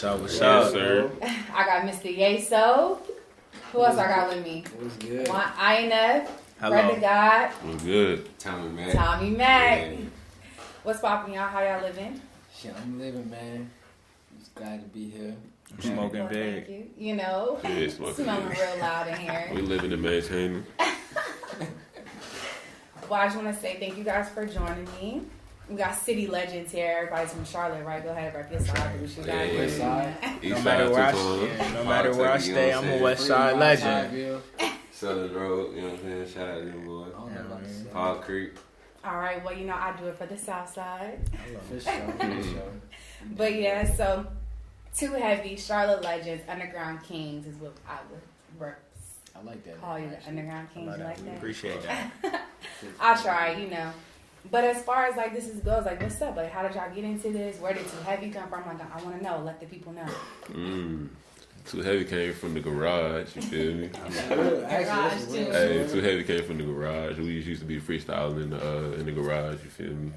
What's up, sir? I got Mr. Yeso. Who else I got with me? What's good? INF. FREDTHEGXD. What's good? Tommy Mac. What's poppin', y'all? How y'all living? Shit, I'm living, man. Just glad to be here. I'm smoking big. Thank you. You know, Yeah, smelling real loud in here. We living and maintaining. Well, I just want to say thank you guys for joining me. We got city legends here. Everybody's from Charlotte, right? Go ahead, rep your side. What you got? West side. No matter where I stay, I'm a West Side legend. Southern Road, you know what I'm saying? Shout out to them boys. Paul Creek. All right, well, you know, I do it for the South Side. For sure. But yeah, so 2Heavy, Charlotte Legends, Underground Kings is what I would I like that. call you, the Underground Kings. You like that? Appreciate that. I'll try, you know. But as far as like this goes, like what's up? Like how did y'all get into this? Where did 2Heavy come from? Like I want to know. Let the people know. 2Heavy came from the garage. You feel me? Hey, 2Heavy came from the garage. We used to be freestyling in the garage. You feel me?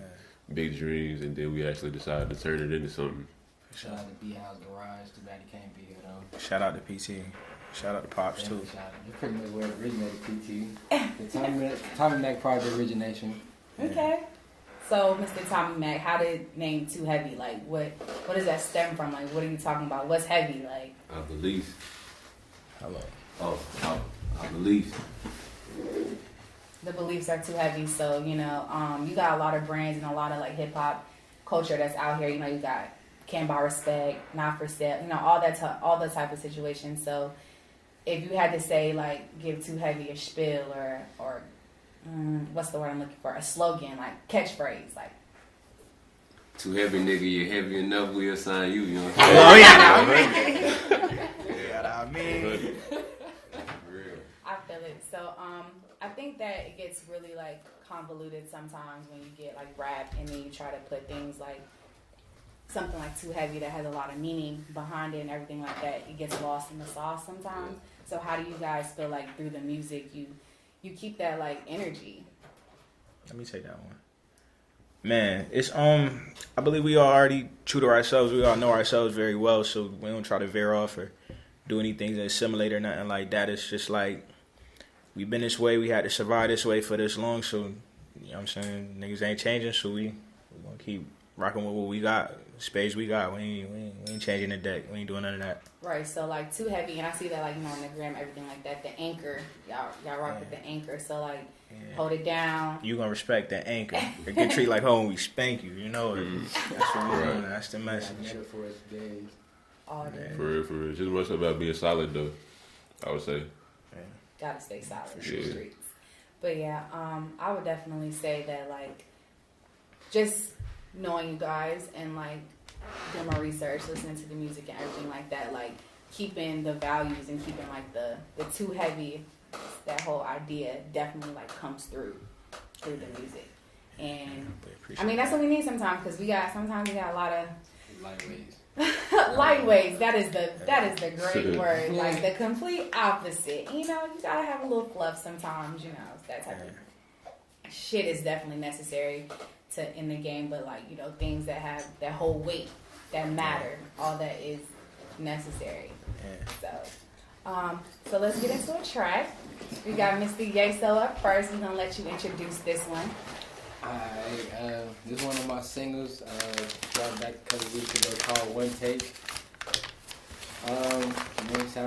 Big dreams, and then we actually decided to turn it into something. Shout out to B-House Garage. Too bad he can't be here though. Shout out to PT. Shout out to Pops too. That's pretty much where it originated. PT. The Tommy Mac project origination. Okay. So, Mr. Tommy Mac, how did name 2Heavy? Like, what does that stem from? Like, what are you talking about? What's heavy? Like, Our beliefs. Hello. Our beliefs. the beliefs are too heavy. So, you know, you got a lot of brands and a lot of like hip hop culture that's out here. You know, you got Can't Buy Respect, Not For Sale. You know, all the type of situations. So, if you had to say like, give 2Heavy a spiel or what's the word I'm looking for? A slogan, like catchphrase, like. 2Heavy, nigga, you heavy enough, we'll sign you. You know what Oh I'm saying? yeah, I mean. I feel it. So, I think that it gets really like convoluted sometimes when you get like rap and then you try to put things like something like 2Heavy that has a lot of meaning behind it and everything like that. It gets lost in the sauce sometimes. So, how do you guys feel like through the music you keep that like energy? Let me take that one. Man, it's I believe we are already true to ourselves. We all know ourselves very well, so we don't try to veer off or do anything that assimilate or nothing like that. It's just like we've been this way, we had to survive this way for this long, so you know what I'm saying, niggas ain't changing, so we gonna keep rocking with what we got, space we got. We ain't changing the deck. We ain't doing none of that. Right, so like 2Heavy, and I see that like, you know, on the gram, everything like that, the anchor, y'all rock with the anchor, so like, hold it down. You gonna respect the anchor. Or get treated like home, we spank you, you know it. That's what we're doing, that's the message. All day. For real. Just much about being solid though, I would say. Gotta stay solid in the streets. But yeah, I would definitely say that like, just knowing you guys and like doing my research, listening to the music and everything like that, like keeping the values and keeping like the 2Heavy, that whole idea definitely like comes through the music. And I mean that's what we need sometimes, because we got a lot of lightweights. That is the great word. Like the complete opposite. You know, you gotta have a little fluff sometimes. You know, that type of shit is definitely necessary to in the game. But like, you know, things that have that whole weight, that matter, all that is necessary. So let's get into a track. We got Mr. Yeso up first. We're gonna let you introduce this one. Alright, this is one of my singles, dropped back a couple weeks ago, called One Take. I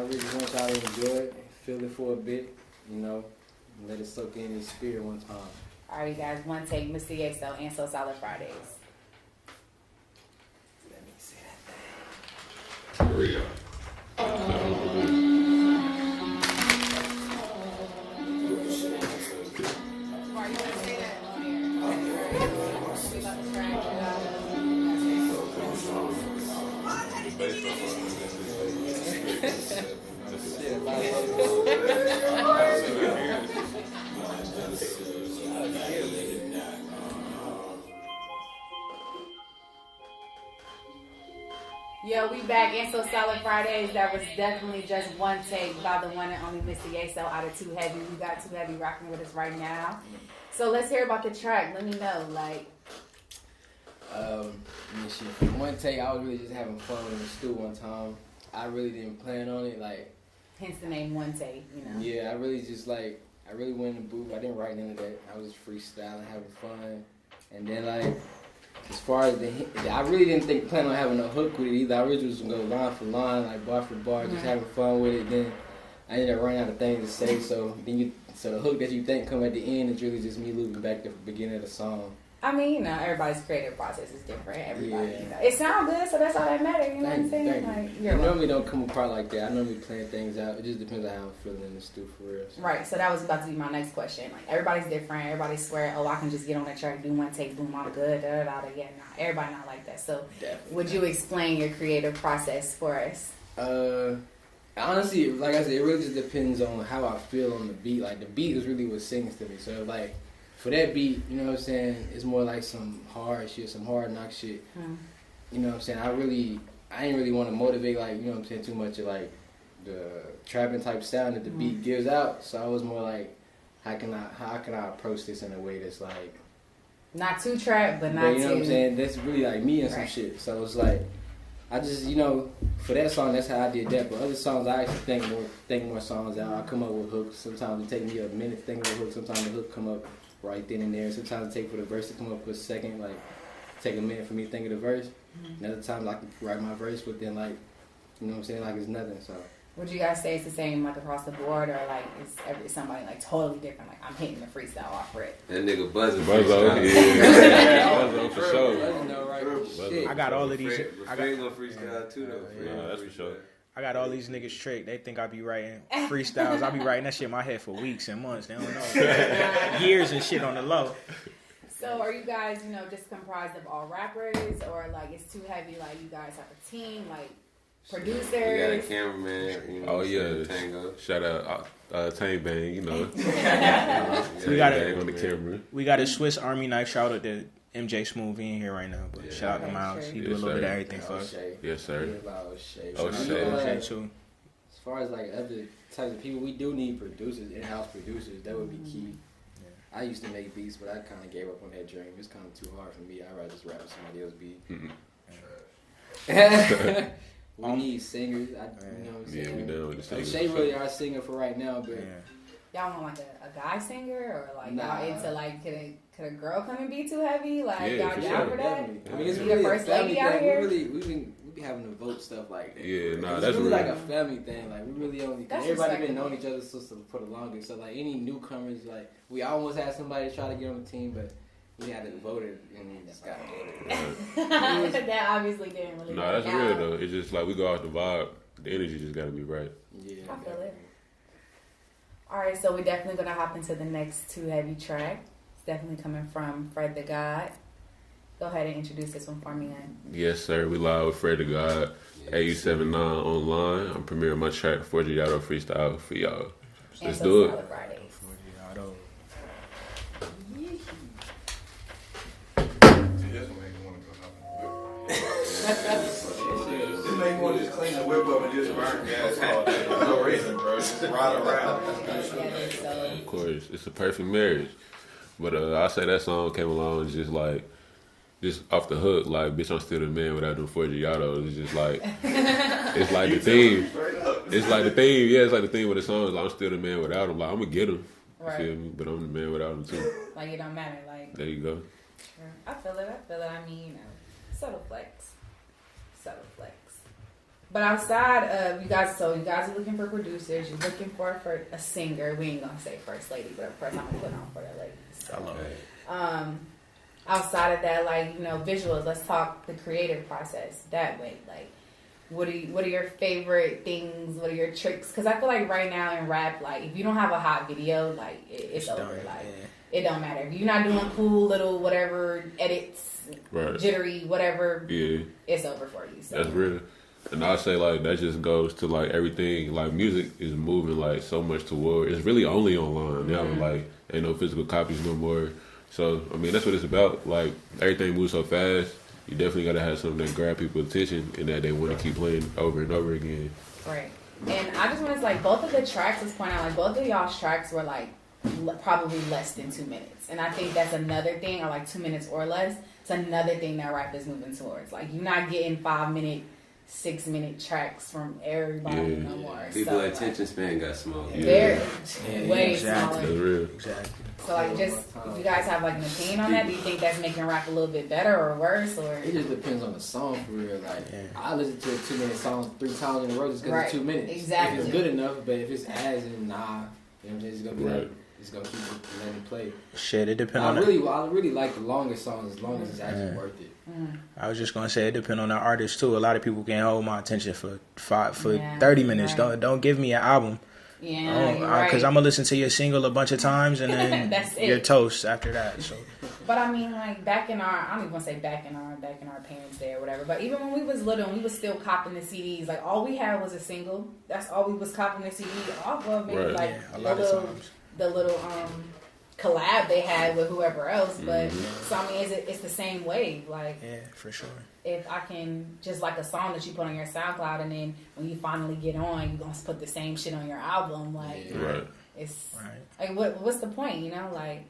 really want y'all to enjoy it, feel it for a bit, you know, let it soak in his spirit one time. Alright, guys, One Take, Mr. Yeso, antsosolid Fridays. Let me see that thing. For real. Yo, we back. antsosolid Fridays. That was definitely just One Take by the one and only Mr. Yeso out of 2Heavy. We got 2Heavy rocking with us right now. So let's hear about the track. Let me know, like. Shit, for one take, I was really just having fun in the studio one time. I really didn't plan on it, like. Hence the name One Take, you know. Yeah, I really just like, I really went in the booth. I didn't write none of that. I was just freestyling, having fun. And then like, as far as I really didn't plan on having a hook with it either. I really just was gonna go line for line, like bar for bar, just having fun with it. Then I ended up running out of things to say. So the hook that you think come at the end is really just me looping back to the beginning of the song. I mean, you know, everybody's creative process is different. Everybody, you know, it sounds good, so that's all that matters. You know what I'm saying? Like, I normally don't come apart like that. I normally plan things out. It just depends on how I'm feeling in the studio for real. So. Right. So that was about to be my next question. Like, everybody's different. Everybody swear, oh, I can just get on that track, do one take, boom, all good, da da da. Yeah, nah, everybody not like that. So, definitely. Would you explain your creative process for us? Honestly, like I said, it really just depends on how I feel on the beat. Like, the beat is really what sings to me. So, like, for that beat, you know what I'm saying, it's more like some hard shit, some hard knock shit. You know what I'm saying? I ain't really want to motivate, like, you know what I'm saying, too much of, like, the trapping type sound that the beat gives out. So I was more like, how can I approach this in a way that's like, not too trap, but not too. You know what I'm saying? That's really like me and some shit. So it's like, I just, you know, for that song, that's how I did that. But other songs, I actually think more songs out. I come up with hooks. Sometimes it take me a minute to think of a hook. Sometimes the hook come up right then and there. Sometimes it take for the verse to come up for a second. Like, take a minute for me to think of the verse. And other times I can write my verse within, like, you know what I'm saying, like it's nothing. So. Would you guys say it's the same, like, across the board, or, like, is somebody, like, totally different? Like, I'm hitting the freestyle off rip. That nigga buzzing. Buzzo, for sure. I got all of these. I got gonna freestyle too, though. Yeah, that's for sure. I got all these niggas tricked. They think I be writing freestyles. I be writing that shit in my head for weeks and months. They don't know. Years and shit on the low. So are you guys, you know, just comprised of all rappers, or, like, it's too heavy, like, you guys have a team, like, producers? We got a cameraman. You know, Tango. Shout out Tang Bang, you know. We got on the camera. We got a Swiss Army knife. Shout out to MJ Smooth. He ain't here right now, but shout out to Miles. He do a little bit of everything for us. Yes, sir. O'Shea too. As far as like other types of people, we do need producers, in-house producers. That would be key. I used to make beats, but I kind of gave up on that dream. It's kind of too hard for me. I'd rather just rap with somebody else's beat. We need singers. You know what I'm saying? Yeah, we done with the singers. O'Shea really our singer for right now, but y'all want like a guy singer, or like y'all into like could a girl come and be too heavy? Like y'all down for that? I mean, it's really a family thing. We be having to vote stuff like that. Yeah, that's really like a family thing. Like we really only everybody been knowing each other for the longest. So like any newcomers, like we almost had somebody try to get on the team, but we had to vote it and we just got voted. That obviously didn't really. No, that's real though. It's just like we go out the vibe. The energy just gotta be right. Yeah, I feel it. All right, so we're definitely gonna hop into the next 2Heavy track. It's definitely coming from Fred the God. Go ahead and introduce this one for me, man. Yes, sir. We live with Fred the God, Au79 online. I'm premiering my track Forgiato Freestyle for y'all. Let's do it. Forgiato. This make you want to just clean the whip up and just burn gas all day. No reason, bro. Just ride around. Of course, it's a perfect marriage. But I say that song came along just off the hook, like, bitch, I'm still the man without them Forgiatos. It's just like, it's like the theme. It's like the theme, yeah, it's like the theme of the song is like, I'm still the man without him. Like, I'm going to get him, right. You feel me? But I'm the man without him, too. Like, it don't matter, like. There you go. Sure. I feel it. I mean, you know, subtle flex. But outside of you guys, so you guys are looking for producers, you're looking for a singer. We ain't going to say first lady, but of course I'm going to put on for the ladies. So. I love it. Outside of that, like, you know, visuals, let's talk the creative process that way. Like, what are your favorite things? What are your tricks? Because I feel like right now in rap, like, if you don't have a hot video, like, it's over. Done, like, it don't matter. If you're not doing cool little whatever edits, right. Jittery, whatever, it's over for you. So. That's real. And I say, like, that just goes to, like, everything. Like, music is moving, like, so much toward. It's really only online now. Like, ain't no physical copies no more. So, I mean, that's what it's about. Like, everything moves so fast. You definitely got to have something that grab people's attention and that they want to keep playing over and over again. Right. And I just want to, like, both of the tracks, let's point out, like, both of y'all's tracks were, like, probably less than 2 minutes. And I think that's another thing, or like 2 minutes or less. It's another thing that rap is moving towards. Like, you're not getting 5 minute, 6 minute tracks from everybody no more. People so, attention span got small. Very, way exactly. smaller. Exactly. So like, just if you guys have like an opinion on that, do you think that's making rap a little bit better or worse, or? It just depends on the song for real. Like, I listen to a 2 minute song 3 times in a row just because it's 2 minutes. Exactly. If it's good enough, but if it's as in nah, you know what I'm saying? It's gonna be like, it's gonna keep letting it play. Shit, it depends on I really like the longest songs as long as it's actually worth it. I was just gonna say it depends on the artist too. A lot of people can't hold my attention for 30 minutes. Right. Don't give me an album. Yeah, because I'm gonna listen to your single a bunch of times and then That's your it. toast after that. So, but I mean, like back in our, I don't even want to say back in our parents' day or whatever. But even when we was little, we was still copping the CDs. Like all we had was a single. That's all we was copping the CD off of. Maybe like the little collab they had with whoever else. But so I mean, it's the same way. Like for sure. If I can just like a song that you put on your SoundCloud, and then when you finally get on, you gonna put the same shit on your album. Like it's like what's the point? You know, like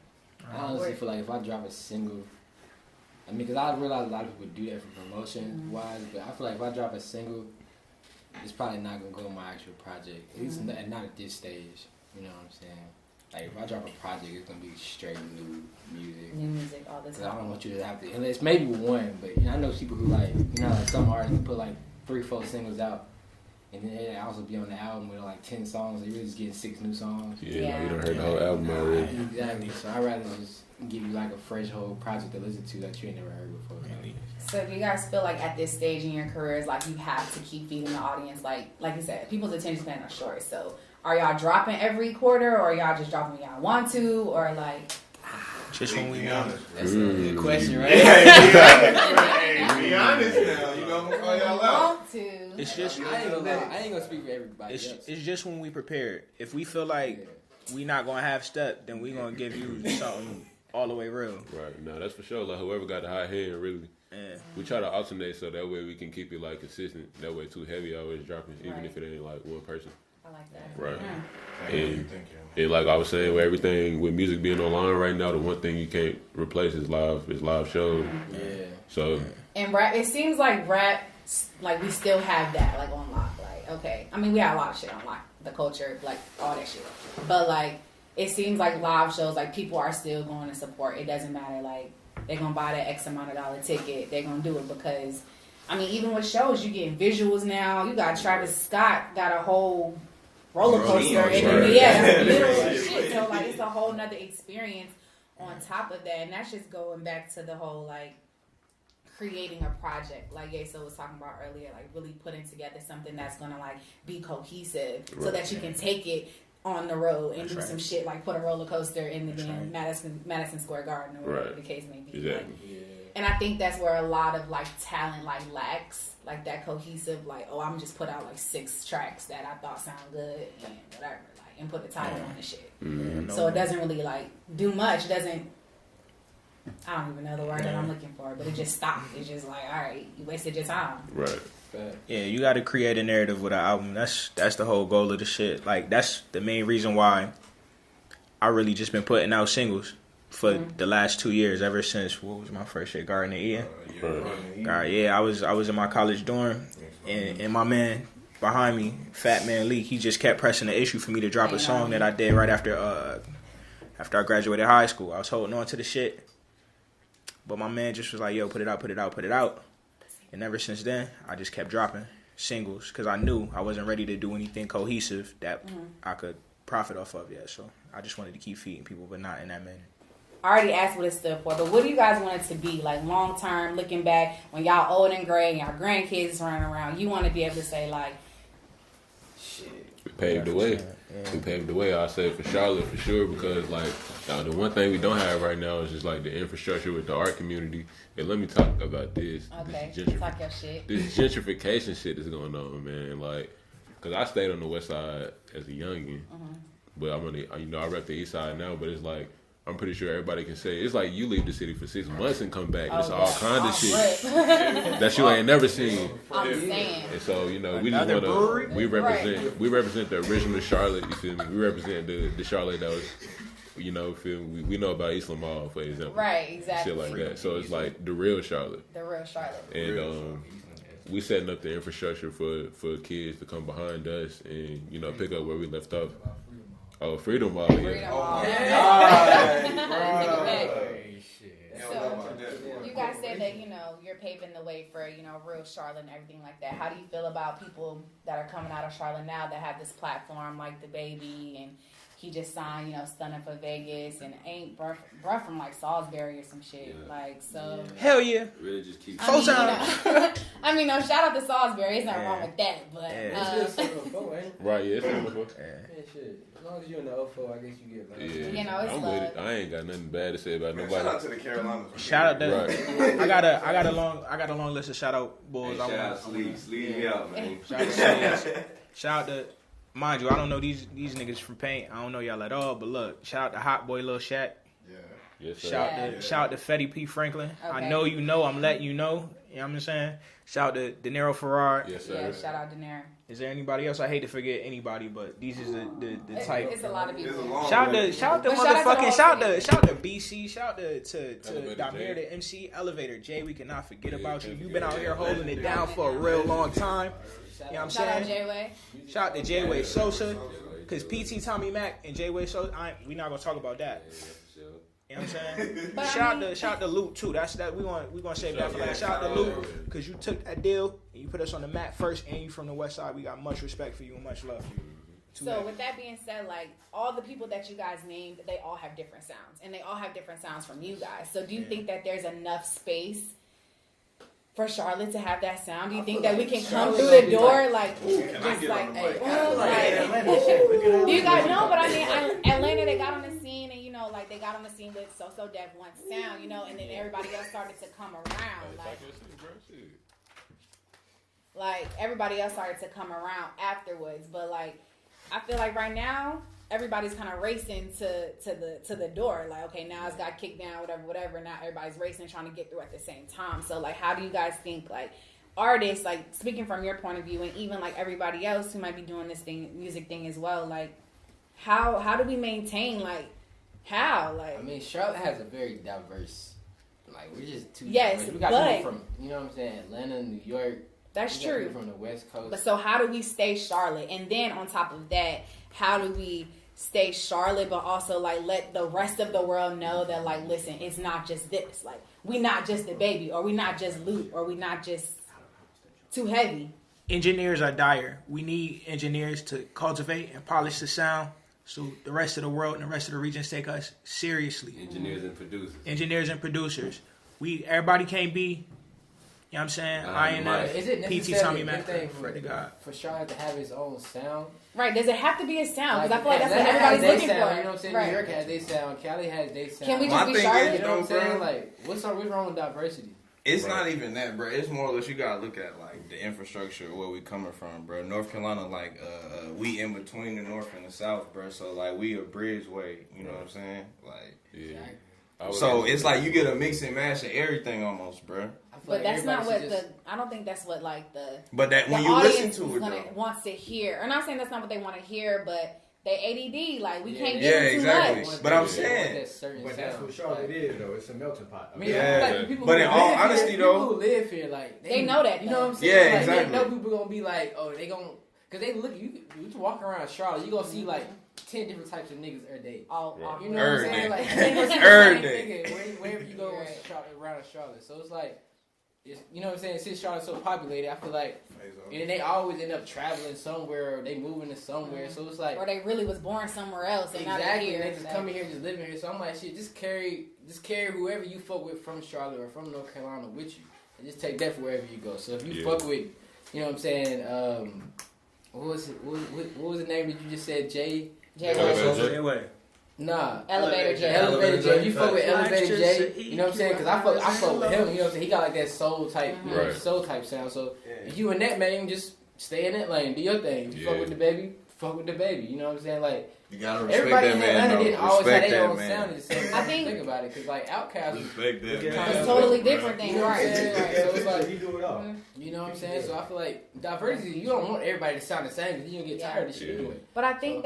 I honestly feel like if I drop a single, I mean, because I realize a lot of people do that for promotion wise, but I feel like if I drop a single, it's probably not gonna go on my actual project. At least not at this stage. You know what I'm saying? Like if I drop a project, it's gonna be straight new music. New music all the time. I don't want you to have to, unless maybe one, but you know, I know people who like, you know, like some artists put like 3-4 singles out, and then they also be on the album with like 10 songs. They really just getting 6 new songs. Like you done heard the whole album already. Exactly. So I'd rather just give you like a fresh whole project to listen to that you ain't never heard before. So do you guys feel like at this stage in your careers, like you have to keep feeding the audience? Like you said, people's attention span are short. So are y'all dropping every quarter, or y'all just dropping when y'all want to, or like? Just when we want. That's a good question, right? Be honest now. You know, I'm gonna call y'all out. Want to? It's just. I ain't gonna speak for everybody. It's just when we prepared. If we feel like we not gonna have step, then we gonna give you something all the way real. Right. No, that's for sure. Like whoever got the hot hand, really. Yeah. We try to alternate so that way we can keep it like consistent. That way, 2Heavy always dropping, even if it ain't like one person. I like that. Right. Thank you. And like I was saying, with everything with music being online right now, the one thing you can't replace is live shows. Yeah. So. And rap, it seems like rap, like we still have that like on lock. Like okay, I mean we have a lot of shit on lock, the culture, like all that shit. But like it seems like live shows, like people are still going to support. It doesn't matter like. They're going to buy that X amount of dollar ticket. They're going to do it because, I mean, even with shows, you getting visuals now. You got Travis Scott got a whole roller coaster. Literal shit. So, like, it's a whole nother experience on top of that. And that's just going back to the whole, like, creating a project. Like Yeso was talking about earlier, like, really putting together something that's going to, like, be cohesive so that you can take it on the road and do some shit like put a roller coaster in the Madison Square Garden or whatever the case may be. Exactly. Like, and I think that's where a lot of like talent like lacks, like that cohesive, like, oh, I'm just put out like 6 tracks that I thought sound good and whatever, like, and put the title on the shit. So it doesn't really like do much. It doesn't. I don't even know the word that I'm looking for, but it just stopped. It's just like, all right, you wasted your time. Right. Yeah, you got to create a narrative with an album. That's the whole goal of the shit. Like that's the main reason why I really just been putting out singles for the last 2 years. Ever since what was my first shit, Garden of Eden. I was in my college dorm, and my man behind me, Fat Man Lee, he just kept pressing the issue for me to drop a song that I did right after I graduated high school. I was holding on to the shit, but my man just was like, "Yo, put it out." And ever since then, I just kept dropping singles because I knew I wasn't ready to do anything cohesive that I could profit off of yet. So I just wanted to keep feeding people, but not in that manner. I already asked what it stood for, but what do you guys want it to be? Like long term, looking back, when y'all old and gray and y'all grandkids is running around, you want to be able to say like, shit. We paved the way. We paved the way. I say for Charlotte for sure because like the one thing we don't have right now is just like the infrastructure with the art community. And let me talk about this. Okay, talk your shit. This gentrification shit is going on, man. Like, cause I stayed on the west side as a youngin, but I'm on the, I rep the east side now. But it's like I'm pretty sure everybody can say it's like you leave the city for 6 months and come back. And it's all kind of shit that you ain't never seen. I'm saying. And so we just wanna we represent the original Charlotte. You feel me? We represent the Charlotte that was you know, we know about East Lamar, for example. Right, exactly. Shit like that. So it's like the real Charlotte. The real Charlotte. And we setting up the infrastructure for kids to come behind us and, you know, pick up where we left off. Oh, Freedom Mall. Freedom Mall. So you guys say that, you know, you're paving the way for, you know, real Charlotte and everything like that. How do you feel about people that are coming out of Charlotte now that have this platform like the Baby, and he just signed, you know, Stunning for Vegas, and ain't bruh from like Salisbury or some shit. Yeah. Like, so. Hell yeah. Really just keep. I mean, no, shout out to Salisbury. There's nothing wrong with that, but. Right, yeah, it's shit. As long as you're in the 04, I guess you get love. Yeah, you know, it's I'm love. with it. I ain't got nothing bad to say about nobody. Shout out to the Carolinas. Shout out to. Right. I got a long list of shout out boys. Hey, shout out Sleeves. Leave me out, man. Shout out to Sleeves. Shout out to. Mind you, I don't know these niggas from Paint. I don't know y'all at all. But look, shout out to Hot Boy Lil Shaq. Yeah. Yes, sir. Shout out to Fetty P. Franklin. Okay. I know you know. I'm letting you know. You know what I'm saying? Shout out to De Niro Ferrar. Yes, sir. Yeah, shout out De Niro. Is there anybody else? I hate to forget anybody, but these is the type. It's a lot of people. Shout out to motherfucking shout out to BC. Shout out to Damir, the MC Elevator Jay. We cannot forget about you. You've been out here holding it down for a real long time. You know what I'm saying? Shout out J-Way. Shout out to J-Way Sosa. Because PT Tommy Mac and J-Way Sosa, we not gonna talk about that. You know what I'm saying? Shout out to Luke too. We gonna save that for last. Shout out to Luke because you took that deal and you put us on the map first, and you from the West Side. We got much respect for you and much love for you. So with that being said, like all the people that you guys named, they all have different sounds, and they all have different sounds from you guys. So do you think that there's enough space for Charlotte to have that sound? Do you think that we can come through the door like do you guys know? But I mean, Atlanta, they got on the scene, and you know, like they got on the scene with So Def One Sound, you know, and then everybody else started to come around, like everybody else started to come around afterwards. But like, I feel like right now everybody's kind of racing to the door. Like, okay, now it's got kicked down, whatever. Now everybody's racing, trying to get through at the same time. So like, how do you guys think, like, artists, like speaking from your point of view, and even like everybody else who might be doing this music thing as well, like how do we maintain, like, how, like? I mean, Charlotte has a very diverse, like, we're just too diverse. We got people from, you know what I'm saying, Atlanta, New York. That's true. From the West Coast. But so how do we stay Charlotte? And then on top of that, how do we stay Charlotte, but also like let the rest of the world know that, like, listen, it's not just this. Like, we not just the Baby, or we not just Luke, or we not just 2Heavy. Engineers are dire. We need engineers to cultivate and polish the sound so the rest of the world and the rest of the regions take us seriously. Engineers and producers. Everybody can't be. You know what I'm saying? Is it PT Tommy Mac for Charlotte to have his own sound? Right. Does it have to be a sound? Because I feel like that's what everybody's looking for. You know what I'm saying? Right. New York has their sound. Cali has their sound. Can we just be Charlotte? You know what I'm saying? Like, what's wrong with diversity? It's not even that, bro. It's more or less you gotta look at like the infrastructure, where we coming from, bro. North Carolina, like we in between the North and the South, bro. So like we a bridgeway. You know what I'm saying? Like, yeah. So it's like you get a mix and match of everything almost, bro. But that's not what I don't think that's what like the. But that when the you listen audience to it, wants to hear. I'm not saying that's not what they want to hear, but they ADD, like we can't get get too exactly. much. But I'm saying, but that's what Charlotte is, though. It's a melting pot. I mean, like, people but in all honesty, people though, who live here, like they know that. You know what I'm saying? Yeah, like, exactly. They know people gonna be like, oh, they gonna, cause they look. You walk around Charlotte, you gonna see like 10 different types of niggas every day. All you know what I'm saying? Like, every day. Wherever you go around Charlotte, so it's like. You know what I'm saying? Since Charlotte's so populated, I feel like, and they always end up traveling somewhere, or they moving to somewhere. So it's like, or they really was born somewhere else. And exactly, here, they just come in here, just living here. So I'm like, shit, just carry whoever you fuck with from Charlotte or from North Carolina with you, and just take that for wherever you go. So if you fuck with, you know what I'm saying? What was it? What was the name that you just said? Jay. Nah, Elevator J. Elevator J. You fuck with Elevator J. You know what I'm saying? Because I fuck with him. You know what I'm saying? He got like that soul type, soul type sound. So if you in that, man, just stay in that lane, do your thing. If you fuck with the Baby, fuck with the Baby. You know what I'm saying? Like, You gotta respect Everybody that in man. Atlanta though. didn't always have Respect their that own man. sound at the same time. I think- Think about it, because like Outkast was Respect that man. It's totally different thing, You know what I'm right? saying? Like, so it's like, He do it all. you know what I'm saying? So I feel like diversity, you don't want everybody to sound the same because you don't get tired of the shit Yeah. anyway. But I think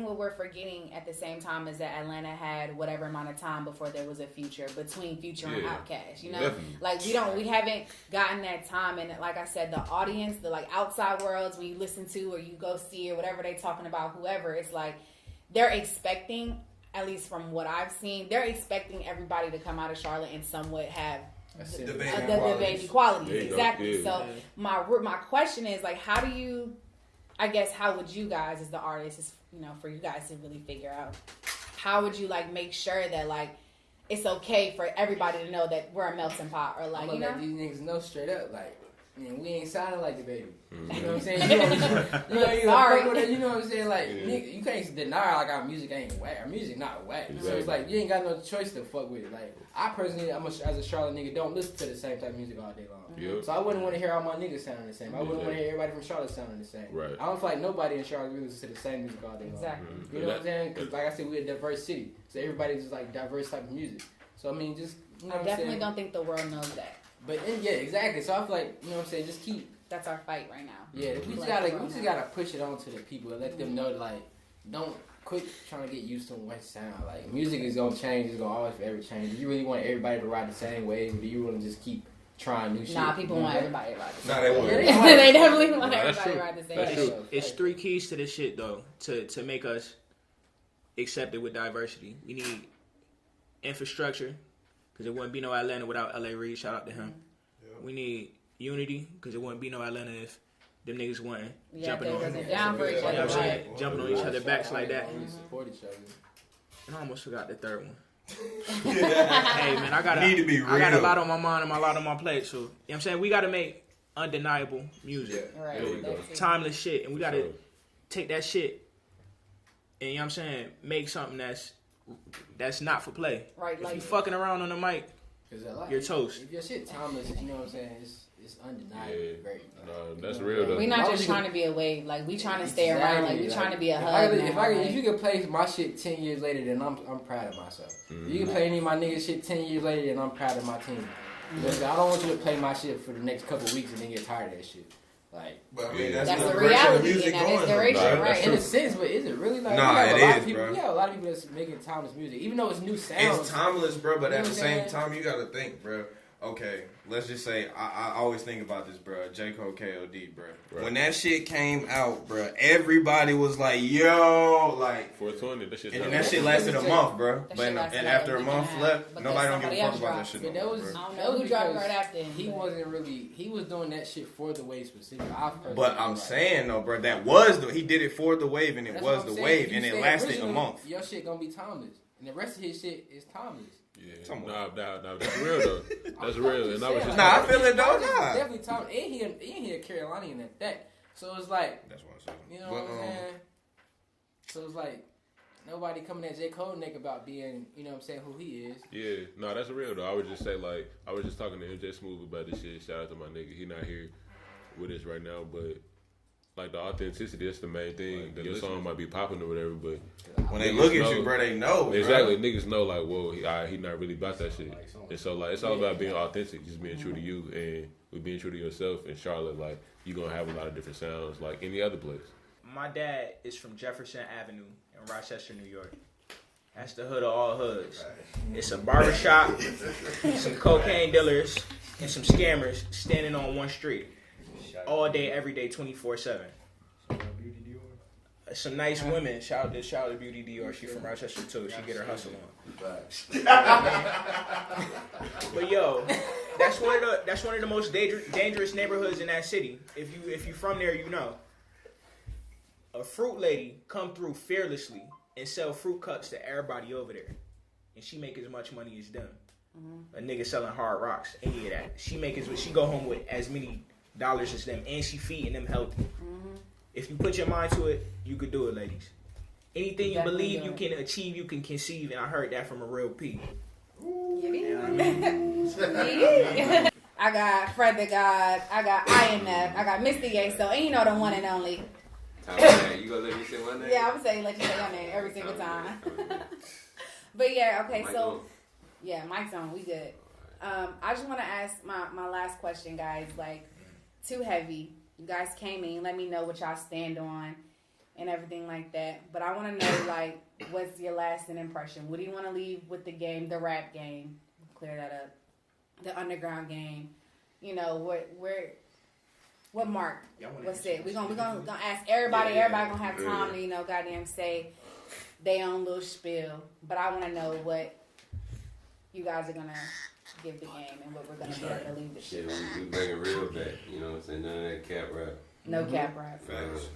what we're forgetting at the same time is that Atlanta had whatever amount of time before there was a Future between Future and Yeah. Outkast. You know, Definitely. like we haven't gotten that time. And like I said, the audience, the like outside worlds, when you listen to or you go see or whatever they talking about, whoever, it's like they're expecting. At least from what I've seen, they're expecting everybody to come out of Charlotte and somewhat have The baby the qualities. baby qualities. There you go. Exactly. Yeah. So my question is like, how do you? I guess how would you guys, as the artists, for you guys to really figure out, how would you like make sure that like it's okay for everybody to know that we're a melting pot or like I'm gonna let these niggas know straight up, like, man, we ain't sounding like the baby. Mm-hmm. You know what I'm saying? You know Sorry. what I'm saying? Like, nigga, you can't deny like our music ain't whack. Our music not whack. So Exactly. it's like you ain't got no choice to fuck with it. Like, I personally, as a Charlotte nigga, don't listen to the same type of music all day long. Yep. So I wouldn't want to hear all my niggas sounding the same. I wouldn't want to hear everybody from Charlotte sounding the same. Right. I don't feel like nobody in Charlotte really listens to the same music all day long. Exactly. Mm-hmm. You know what I'm saying? Because like I said, we're a diverse city, so everybody's just like diverse type of music. So I mean, just you know I what I'm definitely saying? don't think the world knows that. But yeah, exactly. So I feel like you know what I'm saying. Just keep. That's our fight right now. Yeah, we just gotta push it on to the people and let them know like don't quit trying to get used to what sound. Like music is gonna change, it's gonna always forever change. Do you really want everybody to ride the same wave, or do you want to just keep trying new shit? Nah, people want everybody to ride the same. Nah, they want Yeah, it. They definitely want Nah, that's everybody to true. ride the same. That's wave. true. It's three keys to this shit though to make us accepted with diversity. We need infrastructure because it wouldn't be no Atlanta without LA Reid. Shout out to him. We need unity because it wouldn't be no Atlanta if them niggas wasn't Yeah, jumping they on. wasn't down for each You know what other. I'm saying? Right. Jumping on each other's backs like that. We support each other. And I almost forgot the third one. Hey man, I got Need to be I got a real. lot on my mind and a lot on my plate. So you know what I'm saying, we got to make undeniable music, Right. There you go. That's it. timeless shit, and we got to Sure. take that shit and you know what I'm saying, make something that's not for play. Right, If like you fucking around on the mic, Cause a lot, you're toast. If your shit timeless, you know what I'm saying, it's undeniable. Yeah. Very. No, that's you know, real though. we not As long just as you trying to be a wave. Like we trying to stay around. Like we Exactly, trying to be a if hub. if you can play my shit 10 years later, then I'm proud of myself. If you can play any of my niggas shit 10 years later, then I'm proud of my team. You know what I'm saying? I don't want you to play my shit for the next couple of weeks and then get tired of that shit. Like, But I mean, That's the the direction of reality music in that going, inspiration, though, Nah, right? that's in true. a sense, but is it really like? Nah, we have it a lot is, of people. bro. We have a lot of people that's making timeless music, even though it's new sounds. It's timeless, bro, but You at know the what I'm same saying? time, you gotta think, bro. Okay, let's just say, I always think about this, bro. J. Cole, K.O.D., bro. Right. When that shit came out, bro, everybody was like, yo, like, 420, that shit. and then that shit lasted a month, bro. That But shit lasted and like after a a week and month a half, left, because nobody don't give a somebody fuck else about that dropped. shit. But no that more, was bro. I don't that know was who dropped because right after him. he but- wasn't really. He was doing that shit for the wave specifically. But I'm saying though, bro, that was he did it for the wave, and it That's was what I'm the saying. wave, You and it said lasted a originally, month. Your shit gonna be timeless, and the rest of his shit is timeless. Yeah, Come on. nah, that's real though. That's real, and I was just Nah, I talking- feel it though, It's nah. definitely timeless. And he a Carolinian at that. So it's like, That's what I'm saying. you know what I'm saying? So it's like nobody coming at J. Cole neck about being, you know what I'm saying, who he is. Yeah, no, that's real though. I would just say like I was just talking to MJ Smooth about this shit. Shout out to my nigga. He not here with us right now, but like the authenticity, that's the main thing. Right, the Your song listeners. might be popping or whatever, but When they niggas look at know- you, bro, they know. bro. exactly, niggas know like, whoa, he not really about that shit. And so like it's all about being authentic, just being true to you, and with being true to yourself. In Charlotte, like you gonna have a lot of different sounds like any other place. My dad is from Jefferson Avenue in Rochester, New York. That's the hood of all hoods. It's a barbershop, some cocaine dealers, and some scammers standing on one street. All day, every day, 24/7. Some nice women. Shout out to Beauty Dior. She from Rochester too. She get her hustle on. But yo, that's one of the most dangerous neighborhoods in that city. If you from there, you know. A fruit lady come through fearlessly and sell fruit cups to everybody over there, and she make as much money as them. A nigga selling hard rocks, any of that. She go home with as many dollars as them, and she feeding them healthy. If you put your mind to it, you could do it, ladies. Anything you Definitely believe do you it. can achieve, you can conceive, and I heard that from a real P. I got Fred the God, I got IMF, I got Mr. Yeso, and you know the one and only You gonna let me say my name? Yeah, I would say let you say your name every single time. But yeah, okay, so yeah, mic's on. We good. I just want to ask my last question, guys. Like, 2Heavy, you guys came in. Let me know what y'all stand on and everything like that. But I want to know, like, what's your lasting impression? What do you want to leave with the game, the rap game? Clear that up. The underground game. You know, what mark? What's it? We're gonna ask everybody. Everybody gonna have time to, goddamn say their own little spiel. But I want to know what you guys are gonna give the game and what we're gonna be able to leave the shit. We bring it real back. You know what I'm saying? None of that cap rap. No cap rap. Facts.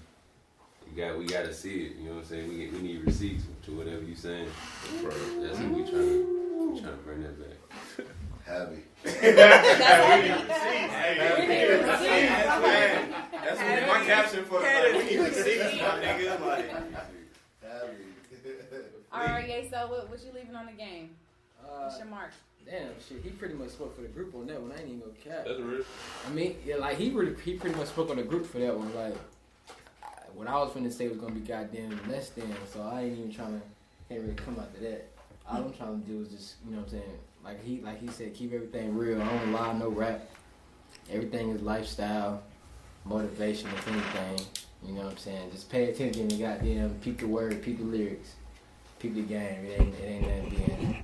We gotta see it. You know what I'm saying? We need receipts to whatever you saying. That's what we trying to bring that back. Heavy. That's my caption for the we need receipts, my nigga. Like, Heavy. All right, Yeso, what you leaving on the game? What's your mark? Damn, shit, he pretty much spoke for the group on that one. I ain't even gonna cap. That's real. I mean, yeah, like, he pretty much spoke on the group for that one. Like, what I was finna say was gonna be goddamn less than, so I ain't even can't really come after that. All I'm trying to do is just, you know what I'm saying, like he said, keep everything real. I don't lie, no rap. Everything is lifestyle, motivation, if anything. You know what I'm saying? Just pay attention and goddamn peep the word, peep the lyrics, peep the game. It ain't nothing being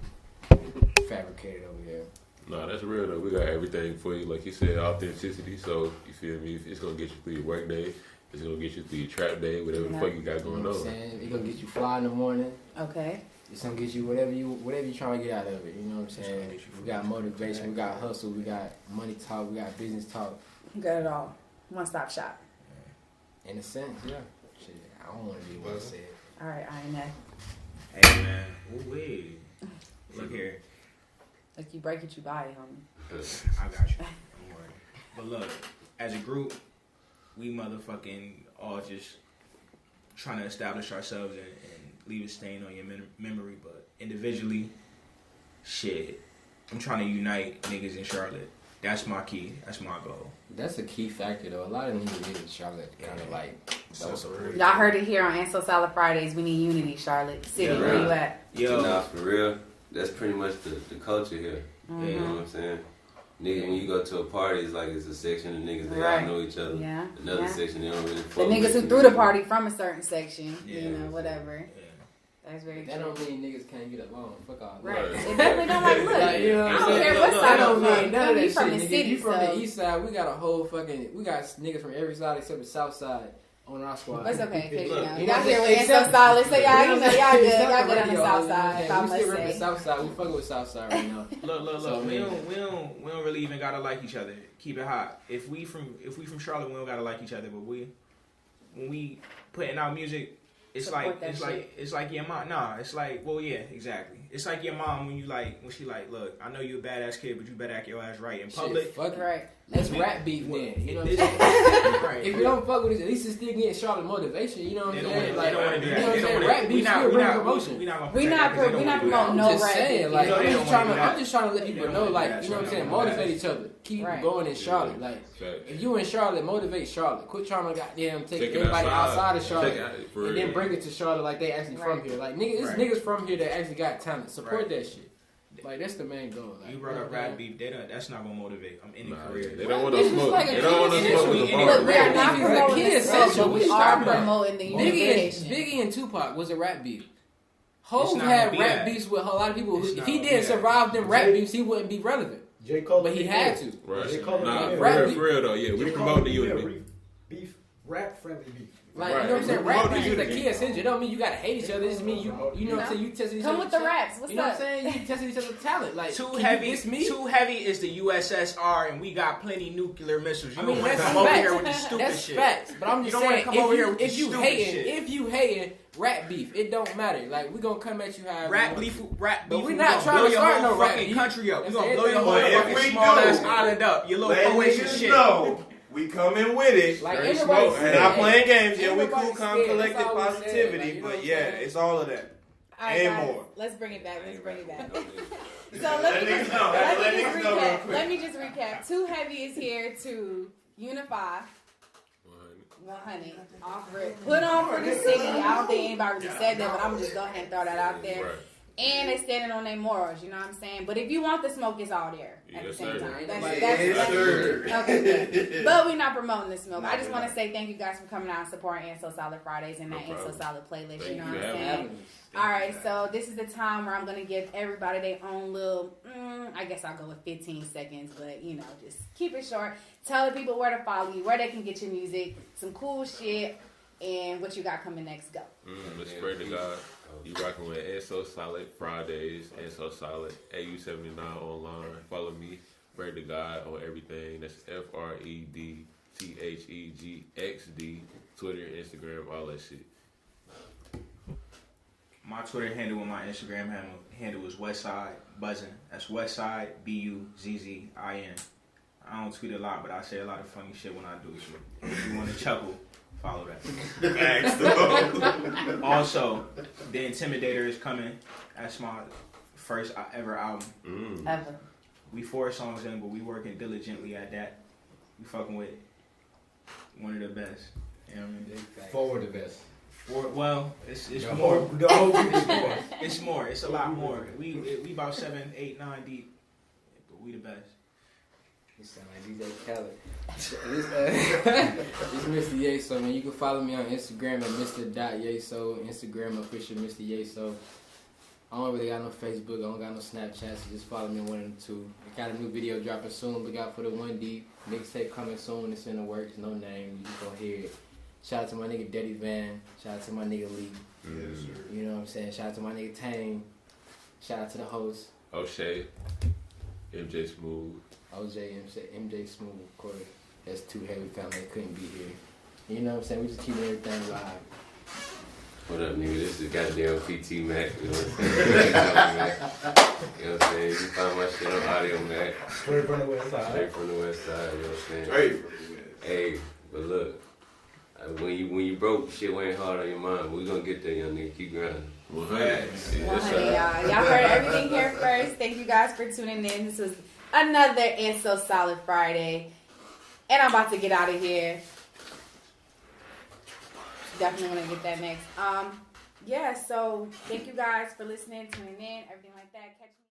fabricated over here. No, that's real though. We got everything for you. Like you said, authenticity. So, you feel me? It's gonna get you through your work day. It's gonna get you through your trap day, whatever the fuck you got going on. It's gonna get you fly in the morning. Okay. It's gonna get you whatever you trying to get out of it. You know what I'm saying? We got motivation, we got hustle, we got money talk, we got business talk. Got it all. One stop shop. In a sense, yeah. Shit, I don't want to be one said. All right, I know. Hey man, wait. Look here. Like you break it, you buy it, homie. I got you. Don't worry. But look, as a group, we motherfucking all just trying to establish ourselves and leave a stain on your memory. But individually, shit, I'm trying to unite niggas in Charlotte. That's my key. That's my goal. That's a key factor, though. A lot of niggas in Charlotte kind of like. Y'all heard it here on Antsosolid Fridays. We need unity, Charlotte City. Where you at? Yo, nah, for real. That's pretty much the culture here. Mm-hmm. You know what I'm saying? Nigga, when you go to a party, it's like it's a section of niggas that all know each other. Yeah. Another section they don't really fuck with. The niggas who threw the party from a certain section, whatever. Yeah. That's very that don't mean niggas can't get along. Fuck all that. Right. It definitely don't like look. Like, you know what I don't care what side of you're from. None of that from shit. the city, you from the east side, we got a whole we got niggas from every side except the south side on our squad. That's okay, cause y'all here with Antsosolid, so y'all good. Y'all good on the south side. If I must say. We still rep the say. south side. We fucking with south side right now. Look. So, we don't really even gotta like each other. Keep it hot. If we from Charlotte, we don't gotta like each other. But when we putting out music, it's like your mom. Nah, it's like, well, yeah, exactly. It's like your mom when she like, look, I know you a badass kid, but you better act your ass right in public. Shit, fuck right. Let's rap beef then. You know what I'm saying? Right. If you don't fuck with it, at least it's still getting Charlotte motivation. You know what I'm saying? Like, you know what I'm saying? Rap beef still bring promotion. We not promoting no rap beef. Like, I'm just trying to let people know, like, you know what I'm saying? Motivate each other. Keep going in Charlotte. Like, if you in Charlotte, motivate Charlotte. Quit trying to goddamn take everybody outside of Charlotte and then bring it to Charlotte like they actually from here. Like, niggas from here that actually got talent. Support that shit. Like, that's the main goal. Like, you brought up rap beef. That's not gonna motivate. I'm in the career. They don't want to smoke. They don't want to smoke with the bar. Look, we are not promoting the smoke, but we are promoting the unification. Biggie and Tupac was a rap beef. Hov had rap beefs with a lot of people. If he didn't survive them rap beefs, he wouldn't be relevant. J. Cole, but he had to. Right. Nah, for real though. Yeah, we promote the unity. Beef, rap friendly beef. Like, you know what I'm saying? Rap beef is the key essential. It don't mean you gotta hate each other. It just mean you know what I'm saying? You testing each other. Come with the raps. What's up? You know what I'm saying? You testing each other's talent. Like, 2Heavy is the USSR, and we got plenty nuclear missiles. You I mean, don't want to that's come facts. over here with this stupid that's shit. Facts. But I'm just saying, if you hating rap beef, it don't matter. Like, we gonna come at you how rap beef. But we're not trying to start no rap beef. Country up. We gonna blow your whole fucking small ass island up. Your little Croatian shit. We coming with it. Like, and not playing games. Yeah, we cool, calm, collective positivity. But yeah, it's all of that. And more. Let's bring it back. So let me just recap. 2Heavy is here to unify. 100 off rip. Put on for the city. I don't think anybody really said that, but I'm just go ahead and throw that out there. Right. And they standing on their morals, you know what I'm saying? But if you want the smoke, it's all there at the same time. Yes, sir. Okay, good. But we're not promoting the smoke. I just want to say thank you guys for coming out and supporting Ain't So Solid Fridays and that Ain't So Solid playlist, you know what I'm saying? All right, so this is the time where I'm going to give everybody their own little, I guess I'll go with 15 seconds, but, you know, just keep it short. Tell the people where to follow you, where they can get your music, some cool shit, and what you got coming next. Go. Let's pray to God. You rocking with Ain't So Solid Fridays, Ain't So Solid, Au79 online. Follow me, pray to God on everything. That's FREDTHEGXD, Twitter, Instagram, all that shit. My Twitter handle and my Instagram handle is Westside Buzzin'. That's Westside BUZZIN. I don't tweet a lot, but I say a lot of funny shit when I do. So if you want to chuckle, follow that. Also, The Intimidator is coming. That's my first ever album. Ever. We 4 songs in, but we working diligently at that. We fucking with one of the best. You know what I mean? Forward the best. Well, it's The more. whole group is more. It's more. It's a lot more. We about 7, 8, 9 deep, but we the best. You sound like DJ Khaled. It's Mr. Yeso, man. You can follow me on Instagram at Mr.Yeso, Instagram official Mr. Yeso. I don't really got no Facebook. I don't got no Snapchat, so just follow me on one of them two. I got a new video dropping soon. Look out for the 1 Deep mixtape coming soon. It's in the works. No name. You just gonna hear it. Shout out to my nigga Daddy Van. Shout out to my nigga Lee. Yes, sir. You know what I'm saying? Shout out to my nigga Tame. Shout out to the host. O'Shea, MJ Smooth. OJ, MJ Smooth, of course. That's 2Heavy family. They couldn't be here. You know what I'm saying? We just keep everything live. What up, nigga? This is goddamn PT Mac. You know what I'm saying? You know what I'm saying? You find my shit on Audio Mac. Straight from the west side. Straight from the west side. You know what I'm saying? Straight from the west. Hey, but look. When you broke, shit went hard on your mind. But we gonna get there, young nigga. Keep grinding. 100. Y'all heard everything here first. Thank you guys for tuning in. This was another Ain't So Solid Friday. And I'm about to get out of here. Definitely want to get that next. Yeah, so thank you guys for listening, tuning in, everything like that. Catch me.